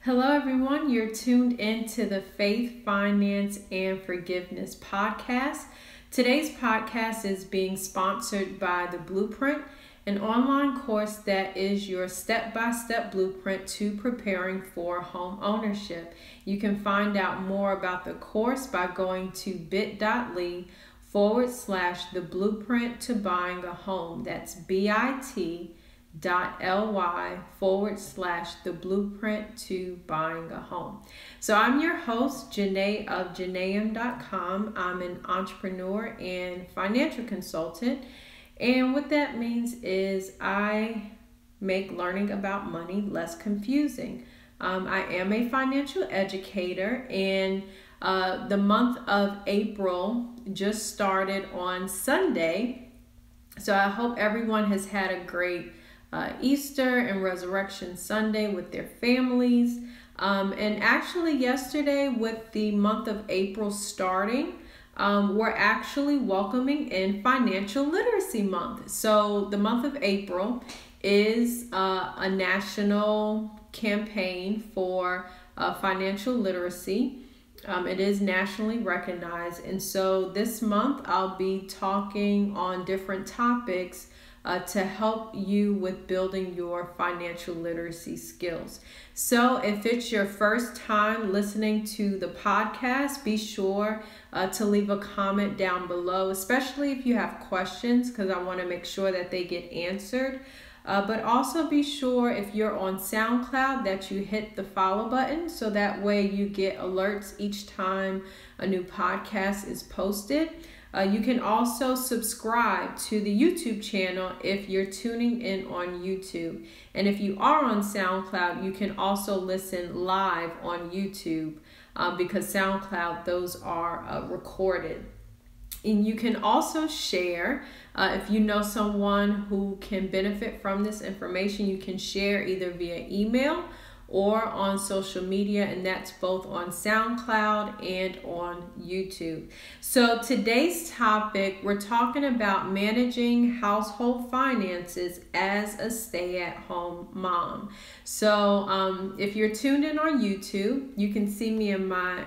Hello, everyone. You're tuned into the Faith, Finance, and Forgiveness podcast. Today's podcast is being sponsored by The Blueprint, an online course that is your step-by-step blueprint to preparing for home ownership. You can find out more about the course by going to bit.ly/the blueprint to buying a home. That's bit.ly/the blueprint to buying a home. So I'm your host, Janae of Janaeam.com. I'm an entrepreneur and financial consultant. And what that means is I make learning about money less confusing. I am a financial educator, and the month of April just started on Sunday. So I hope everyone has had a great Easter and Resurrection Sunday with their families. And actually yesterday, with the month of April starting, we're actually welcoming in Financial Literacy Month. So the month of April is a national campaign for financial literacy. It is nationally recognized. And so this month I'll be talking on different topics to help you with building your financial literacy skills. So if it's your first time listening to the podcast, be sure to leave a comment down below, especially if you have questions, because I want to make sure that they get answered. But also be sure, if you're on SoundCloud, that you hit the follow button so that way you get alerts each time a new podcast is posted. You can also subscribe to the YouTube channel if you're tuning in on YouTube. And if you are on SoundCloud, you can also listen live on YouTube because SoundCloud, those are recorded. And you can also share, if you know someone who can benefit from this information, you can share either via email or on social media, and that's both on SoundCloud and on YouTube. So today's topic, we're talking about managing household finances as a stay-at-home mom. So if you're tuned in on YouTube, you can see me in my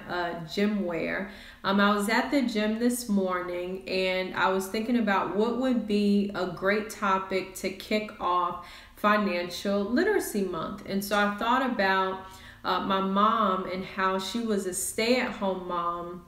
gym wear. I was at the gym this morning, and I was thinking about what would be a great topic to kick off Financial Literacy Month. And so I thought about my mom and how she was a stay-at-home mom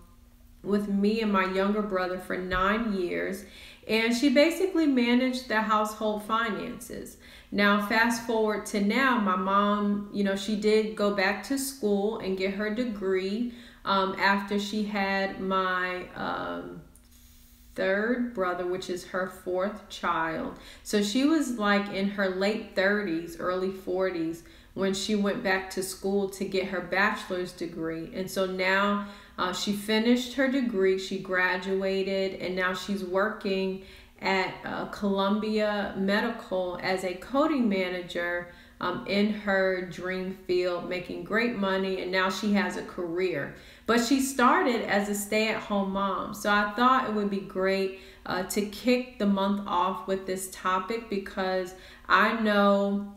with me and my younger brother for 9 years. And she basically managed the household finances. Now, fast forward to now, my mom, she did go back to school and get her degree after she had my third brother, which is her fourth child. So she was like in her late 30s, early 40s when she went back to school to get her bachelor's degree. And so now she finished her degree, she graduated, and now she's working at Columbia Medical as a coding manager in her dream field, making great money, and now she has a career. But she started as a stay-at-home mom. So I thought it would be great to kick the month off with this topic, because I know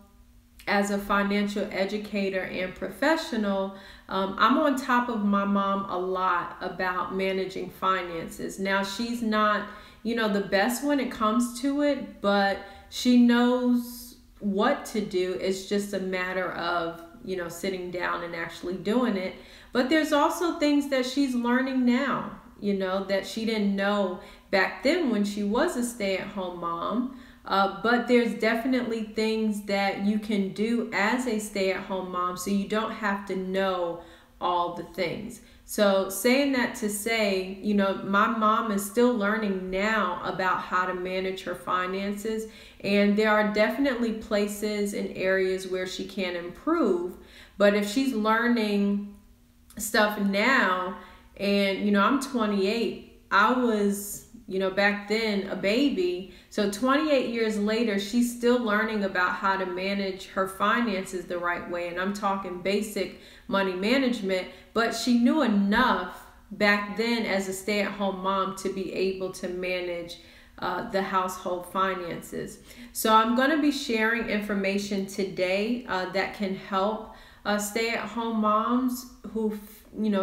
as a financial educator and professional, I'm on top of my mom a lot about managing finances. Now, she's not, the best when it comes to it, but she knows what to do. It's just a matter of, sitting down and actually doing it. But there's also things that she's learning now, that she didn't know back then when she was a stay-at-home mom. But there's definitely things that you can do as a stay-at-home mom, so you don't have to know all the things. So saying that to say, my mom is still learning now about how to manage her finances. And there are definitely places and areas where she can improve. But if she's learning stuff now, and, I'm 28, I was, back then a baby. So 28 years later, she's still learning about how to manage her finances the right way. And I'm talking basic money management, but she knew enough back then as a stay-at-home mom to be able to manage the household finances. So I'm going to be sharing information today that can help stay-at-home moms who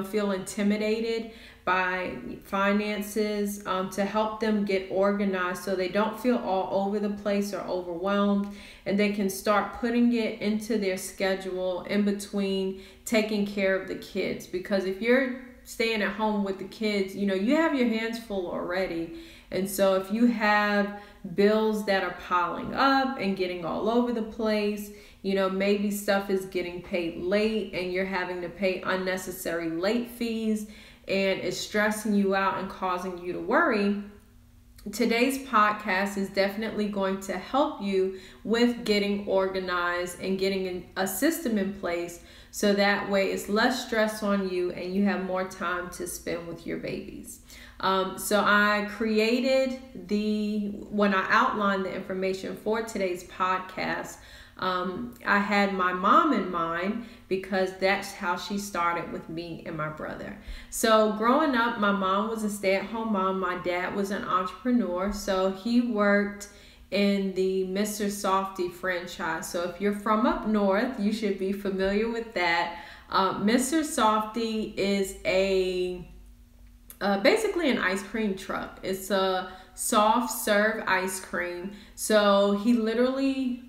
feel intimidated by finances, to help them get organized so they don't feel all over the place or overwhelmed, and they can start putting it into their schedule in between taking care of the kids. Because if you're staying at home with the kids, you have your hands full already. And so if you have bills that are piling up and getting all over the place, maybe stuff is getting paid late and you're having to pay unnecessary late fees, and it's stressing you out and causing you to worry, today's podcast is definitely going to help you with getting organized and getting a system in place, so that way it's less stress on you and you have more time to spend with your babies. So I created when I outlined the information for today's podcast, I had my mom in mind, because that's how she started with me and my brother. So growing up, my mom was a stay-at-home mom. My dad was an entrepreneur. So he worked in the Mr. Softee franchise. So if you're from up north, you should be familiar with that. Mr. Softee is basically an ice cream truck. It's a soft serve ice cream. So he literally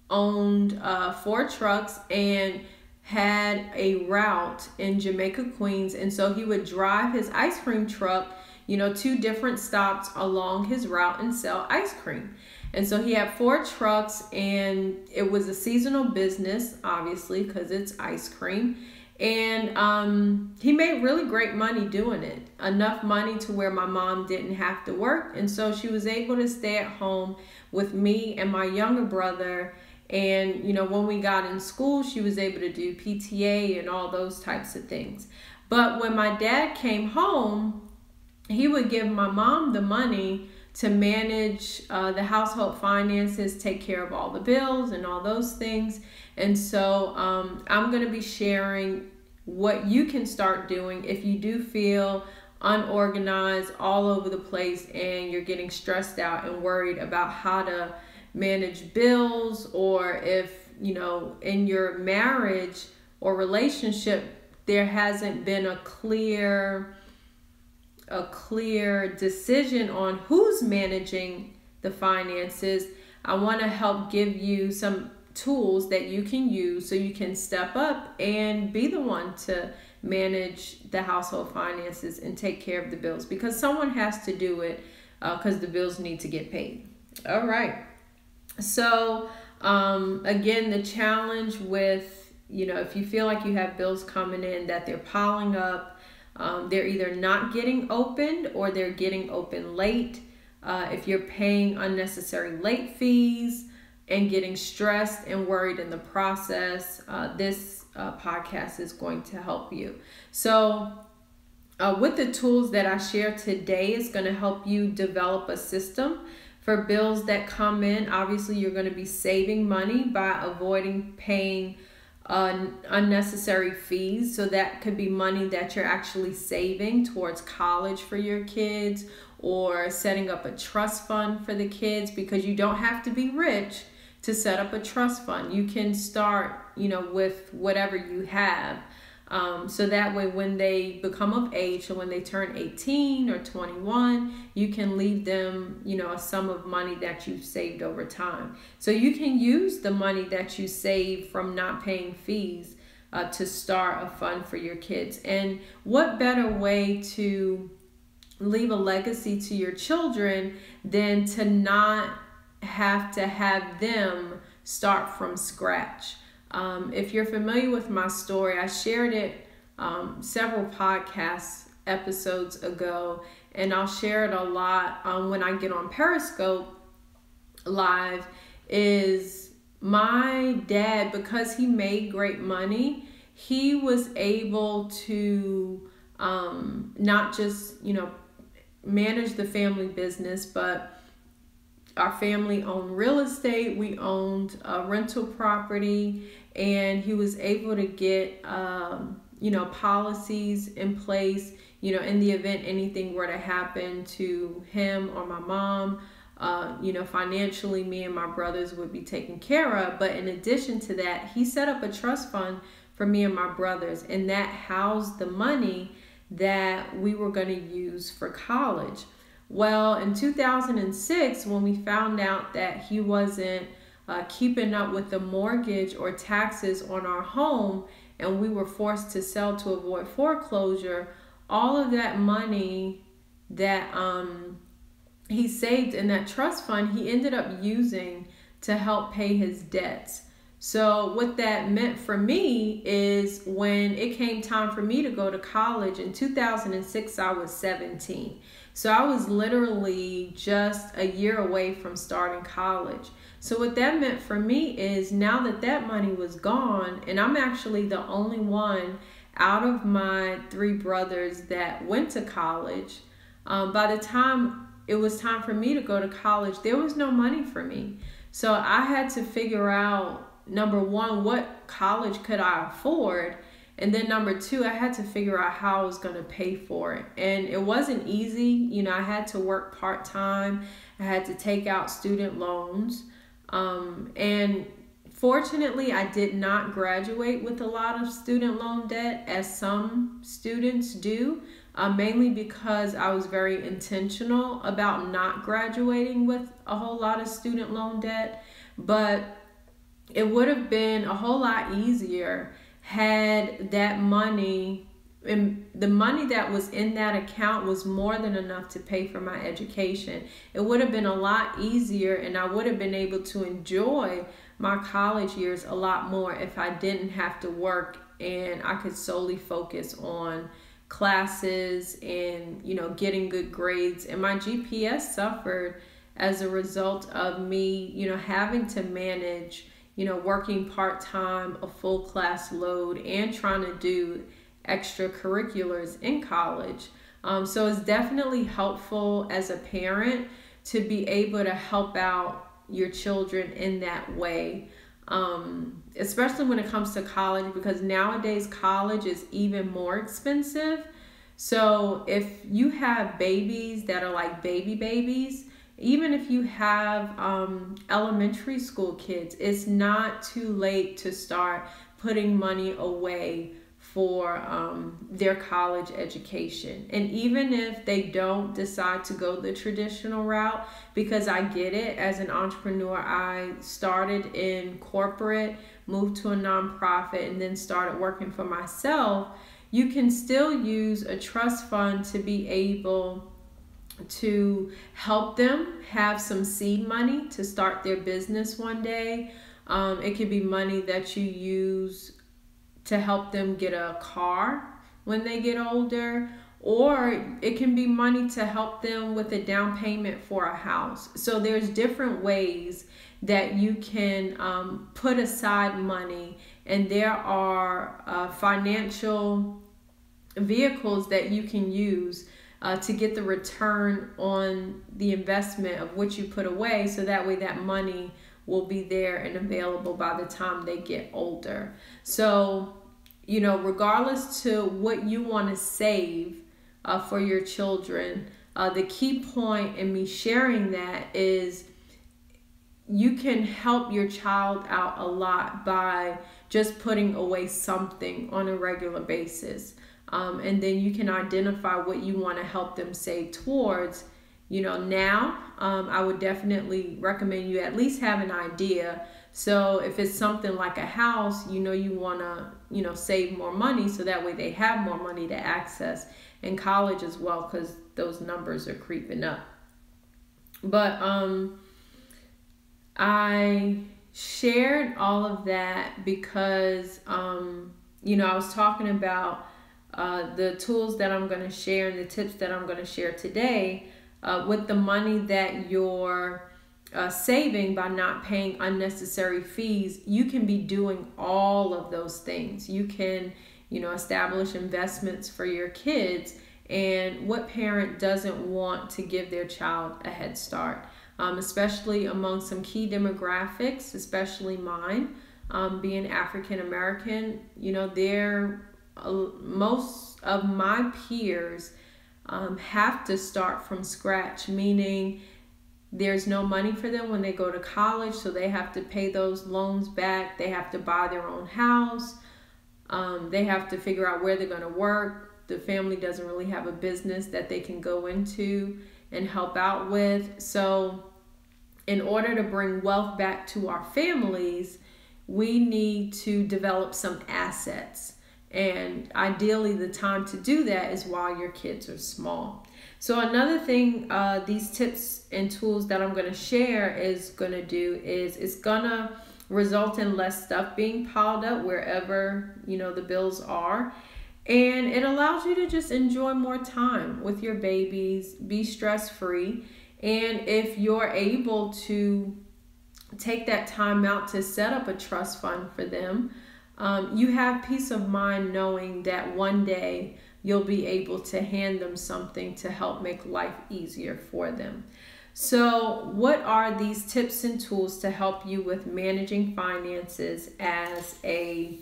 owned 4 trucks and had a route in Jamaica, Queens. And so he would drive his ice cream truck, to different stops along his route and sell ice cream. And so he had 4 trucks, and it was a seasonal business, obviously, because it's ice cream. And he made really great money doing it, enough money to where my mom didn't have to work. And so she was able to stay at home with me and my younger brother. And, when we got in school, she was able to do PTA and all those types of things. But when my dad came home, he would give my mom the money to manage the household finances, take care of all the bills and all those things. And so I'm going to be sharing what you can start doing if you do feel unorganized, all over the place, and you're getting stressed out and worried about how to manage bills, or if, in your marriage or relationship, there hasn't been a clear decision on who's managing the finances. I want to help give you some tools that you can use so you can step up and be the one to manage the household finances and take care of the bills, because someone has to do it, because the bills need to get paid. All right. So again, the challenge with, if you feel like you have bills coming in that they're piling up, they're either not getting opened or they're getting open late. If you're paying unnecessary late fees and getting stressed and worried in the process, this podcast is going to help you. So with the tools that I share today, is going to help you develop a system for bills that come in. Obviously, you're going to be saving money by avoiding paying unnecessary fees. So that could be money that you're actually saving towards college for your kids, or setting up a trust fund for the kids, because you don't have to be rich to set up a trust fund. You can start, with whatever you have. So that way, when they become of age, so when they turn 18 or 21, you can leave them, a sum of money that you've saved over time. So you can use the money that you save from not paying fees to start a fund for your kids. And what better way to leave a legacy to your children than to not have to have them start from scratch? If you're familiar with my story, I shared it several podcast episodes ago, and I'll share it a lot when I get on Periscope Live. Is my dad, because he made great money, he was able to not just, manage the family business, but our family owned real estate. We owned a rental property, and he was able to get, policies in place, in the event anything were to happen to him or my mom. financially me and my brothers would be taken care of. But in addition to that, he set up a trust fund for me and my brothers, and that housed the money that we were going to use for college. Well, in 2006, when we found out that he wasn't keeping up with the mortgage or taxes on our home, and we were forced to sell to avoid foreclosure, all of that money that he saved in that trust fund, he ended up using to help pay his debts. So what that meant for me is when it came time for me to go to college in 2006, I was 17. So I was literally just a year away from starting college. So what that meant for me is now that that money was gone, and I'm actually the only one out of my 3 brothers that went to college, by the time it was time for me to go to college, there was no money for me. So I had to figure out, number one, what college could I afford? And then number 2, I had to figure out how I was going to pay for it. And it wasn't easy. I had to work part-time. I had to take out student loans. And fortunately, I did not graduate with a lot of student loan debt, as some students do, mainly because I was very intentional about not graduating with a whole lot of student loan debt. But it would have been a whole lot easier had that money, and the money that was in that account was more than enough to pay for my education. It would have been a lot easier, and I would have been able to enjoy my college years a lot more if I didn't have to work and I could solely focus on classes and, getting good grades. And my GPS suffered as a result of me, having to manage working part-time, a full class load, and trying to do extracurriculars in college. So it's definitely helpful as a parent to be able to help out your children in that way, especially when it comes to college, because nowadays college is even more expensive. So if you have babies that are like babies, even if you have elementary school kids, it's not too late to start putting money away for their college education. And even if they don't decide to go the traditional route, because I get it, as an entrepreneur, I started in corporate, moved to a nonprofit, and then started working for myself, you can still use a trust fund to be able to help them have some seed money to start their business one day. It could be money that you use to help them get a car when they get older, or it can be money to help them with a down payment for a house. So there's different ways that you can put aside money, and there are financial vehicles that you can use to get the return on the investment of what you put away, so that way that money will be there and available by the time they get older. So, regardless to what you want to save for your children, the key point in me sharing that is you can help your child out a lot by just putting away something on a regular basis. And then you can identify what you want to help them save towards. Now, I would definitely recommend you at least have an idea. So if it's something like a house, you want to, save more money, so that way they have more money to access in college as well, because those numbers are creeping up. But I shared all of that because, I was talking about the tools that I'm going to share and the tips that I'm going to share today with the money that you're saving by not paying unnecessary fees. You can be doing all of those things. You can, establish investments for your kids. And what parent doesn't want to give their child a head start, especially among some key demographics, especially mine, being African American. Most of my peers have to start from scratch, meaning there's no money for them when they go to college, so they have to pay those loans back. They have to buy their own house. They have to figure out where they're going to work. The family doesn't really have a business that they can go into and help out with. So in order to bring wealth back to our families, we need to develop some assets. And ideally, the time to do that is while your kids are small. So another thing, these tips and tools that I'm going to share is going to do is it's going to result in less stuff being piled up wherever, the bills are. And it allows you to just enjoy more time with your babies, be stress-free. And if you're able to take that time out to set up a trust fund for them, you have peace of mind knowing that one day you'll be able to hand them something to help make life easier for them. So what are these tips and tools to help you with managing finances as a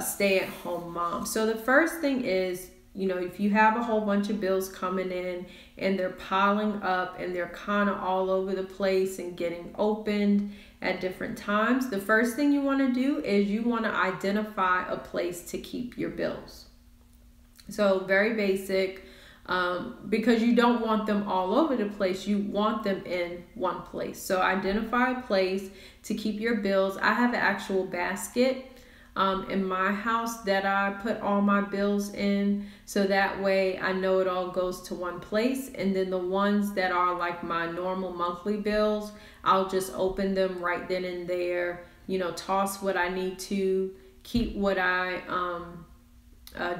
stay-at-home mom? So the first thing is, if you have a whole bunch of bills coming in and they're piling up and they're kind of all over the place and getting opened at different times, the first thing you want to do is you want to identify a place to keep your bills. So very basic, because you don't want them all over the place. You want them in one place. So identify a place to keep your bills. I have an actual basket in my house that I put all my bills in, so that way I know it all goes to one place. And then the ones that are like my normal monthly bills, I'll just open them right then and there, toss what I need to, keep what I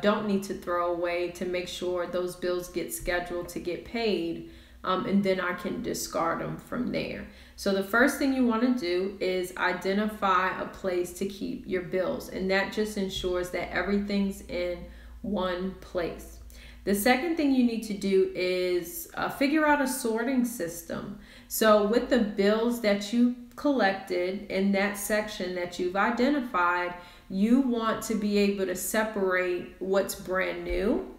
don't need to throw away to make sure those bills get scheduled to get paid. And then I can discard them from there. So the first thing you want to do is identify a place to keep your bills. And that just ensures that everything's in one place. The second thing you need to do is figure out a sorting system. So with the bills that you collected in that section that you've identified, you want to be able to separate what's brand new.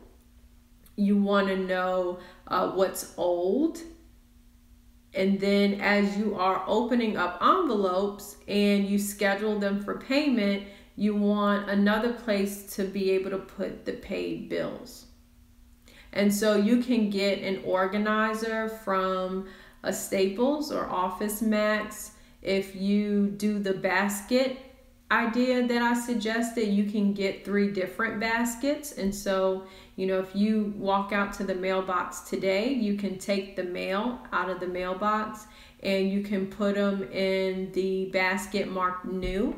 You want to know what's old. And then as you are opening up envelopes and you schedule them for payment, you want another place to be able to put the paid bills. And so you can get an organizer from a Staples or Office Max. If you do the basket idea that I suggested, you can get 3 different baskets. And so, if you walk out to the mailbox today, you can take the mail out of the mailbox and you can put them in the basket marked new.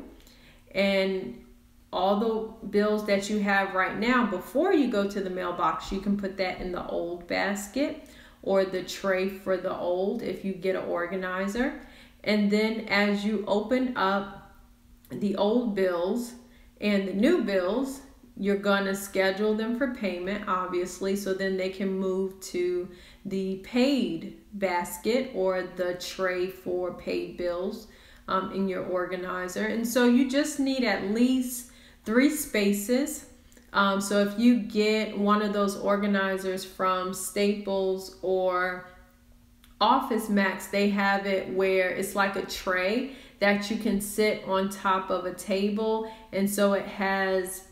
And all the bills that you have right now, before you go to the mailbox, you can put that in the old basket or the tray for the old if you get an organizer. And then as you open up the old bills and the new bills, you're gonna schedule them for payment, obviously, so then they can move to the paid basket or the tray for paid bills in your organizer. And so you just need at least 3 spaces. So if you get one of those organizers from Staples or Office Max, they have it where it's like a tray that you can sit on top of a table. And so it has,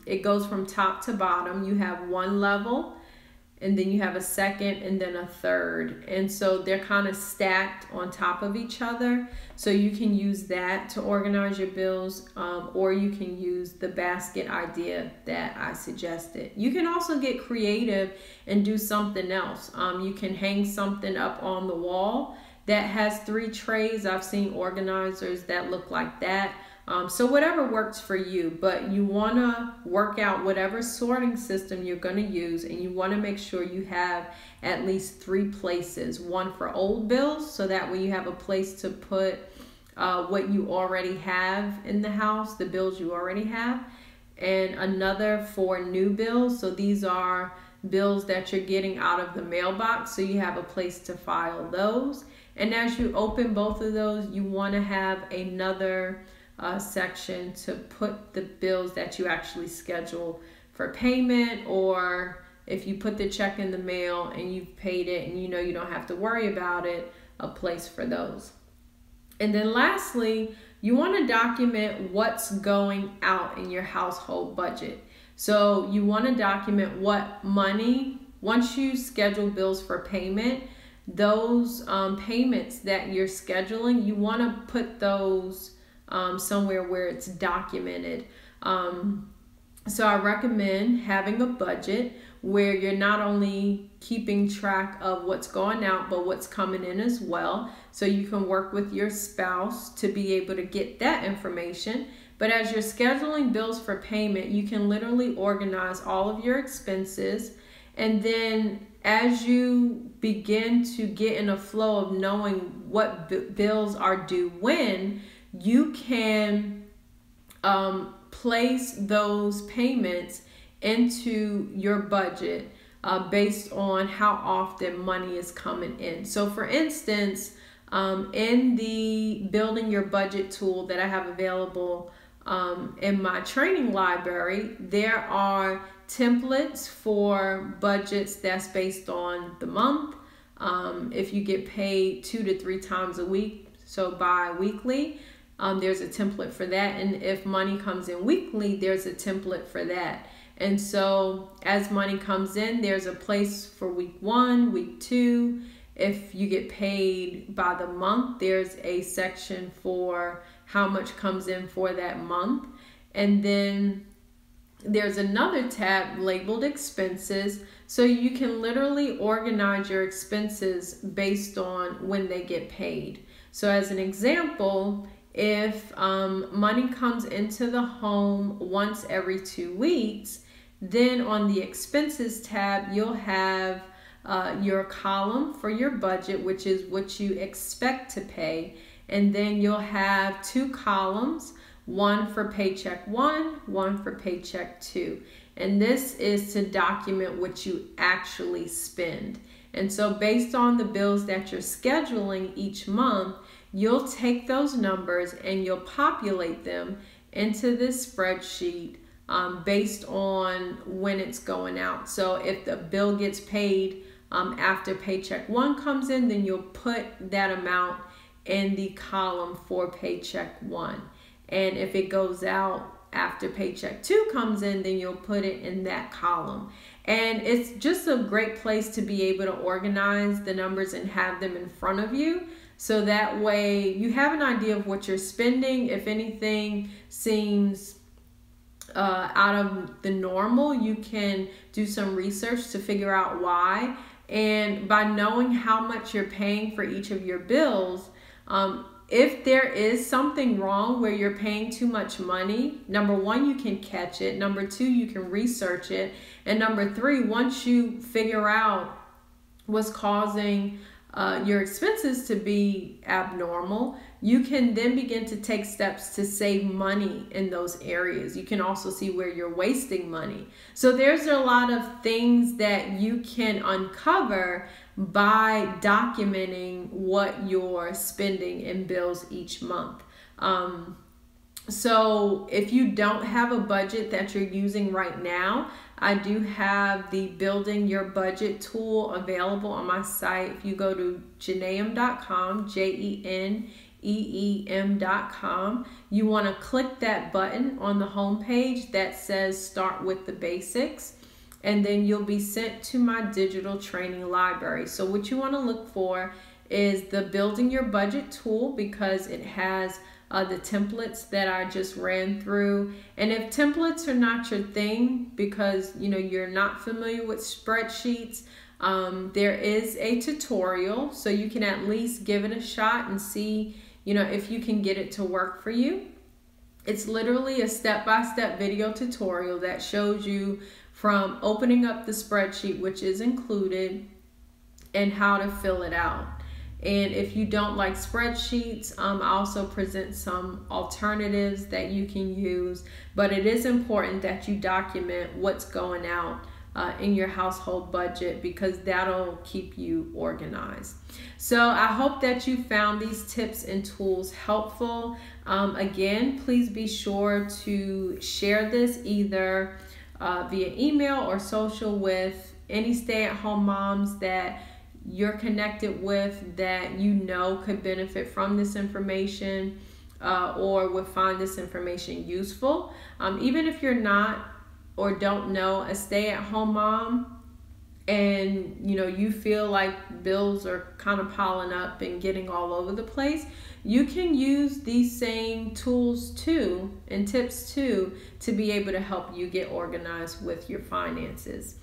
it goes from top to bottom. You have one level, and then you have a second, and then a third. And so they're kind of stacked on top of each other. So you can use that to organize your bills, or you can use the basket idea that I suggested. You can also get creative and do something else. You can hang something up on the wall that has 3 trays. I've seen organizers that look like that. So whatever works for you, but you want to work out whatever sorting system you're going to use, and you want to make sure you have at least 3 places. One for old bills, so that way you have a place to put what you already have in the house, the bills you already have, and another for new bills. So these are bills that you're getting out of the mailbox, so you have a place to file those. And as you open both of those, you want to have another section to put the bills that you actually schedule for payment, or if you put the check in the mail and you've paid it and you know you don't have to worry about it, a place for those. And then lastly, you want to document what's going out in your household budget. So you want to document what money, once you schedule bills for payment, those payments that you're scheduling, you want to put those somewhere where it's documented. So I recommend having a budget where you're not only keeping track of what's going out, but what's coming in as well. So you can work with your spouse to be able to get that information. But as you're scheduling bills for payment, you can literally organize all of your expenses. And then as you begin to get in a flow of knowing what bills are due when, you can place those payments into your budget based on how often money is coming in. So for instance, in the Building Your Budget tool that I have available in my training library, there are templates for budgets that's based on the month. If you get paid 2 to 3 times a week, so bi-weekly, there's a template for that. And if money comes in weekly, there's a template for that. And so as money comes in, there's a place for week 1, week 2. If you get paid by the month, there's a section for how much comes in for that month. And then there's another tab labeled expenses. So you can literally organize your expenses based on when they get paid. So as an example, if money comes into the home once every 2 weeks, then on the expenses tab, you'll have your column for your budget, which is what you expect to pay. And then you'll have 2 columns, one for paycheck 1, one for paycheck 2. And this is to document what you actually spend. And so based on the bills that you're scheduling each month, you'll take those numbers and you'll populate them into this spreadsheet based on when it's going out. So if the bill gets paid after paycheck 1 comes in, then you'll put that amount in the column for paycheck 1. And if it goes out after paycheck 2 comes in, then you'll put it in that column. And it's just a great place to be able to organize the numbers and have them in front of you. So that way you have an idea of what you're spending. If anything seems out of the normal, you can do some research to figure out why. And by knowing how much you're paying for each of your bills, if there is something wrong where you're paying too much money, number 1, you can catch it. Number 2, you can research it. And number 3, once you figure out what's causing your expenses to be abnormal, you can then begin to take steps to save money in those areas. You can also see where you're wasting money. So there's a lot of things that you can uncover by documenting what you're spending in bills each month. So if you don't have a budget that you're using right now, I do have the Building Your Budget tool available on my site. If you go to jeneem.com, JENEEM.com, you want to click that button on the home page that says Start with the Basics, and then you'll be sent to my digital training library. So what you want to look for is the Building Your Budget tool, because it has the templates that I just ran through. And if templates are not your thing, because you're not familiar with spreadsheets, there is a tutorial, so you can at least give it a shot and see if you can get it to work for you. It's literally a step-by-step video tutorial that shows you from opening up the spreadsheet, which is included, and how to fill it out. And if you don't like spreadsheets, I also present some alternatives that you can use. But it is important that you document what's going out in your household budget, because that'll keep you organized. So I hope that you found these tips and tools helpful. Again, please be sure to share this either via email or social with any stay-at-home moms that you're connected with that you know could benefit from this information or would find this information useful. Even if you're not or don't know a stay-at-home mom, and you feel like bills are kind of piling up and getting all over the place, you can use these same tools too and tips too to be able to help you get organized with your finances.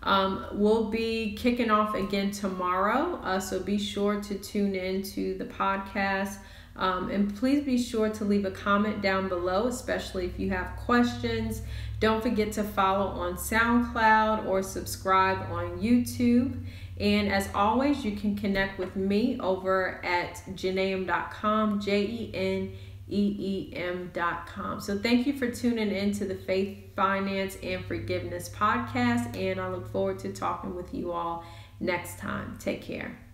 We'll be kicking off again tomorrow, so be sure to tune in to the podcast. And please be sure to leave a comment down below, especially if you have questions. Don't forget to follow on SoundCloud or subscribe on YouTube. And as always, you can connect with me over at jeneem.com, JENEEM.com. So thank you for tuning in to the Faith, Finance, and Forgiveness podcast. And I look forward to talking with you all next time. Take care.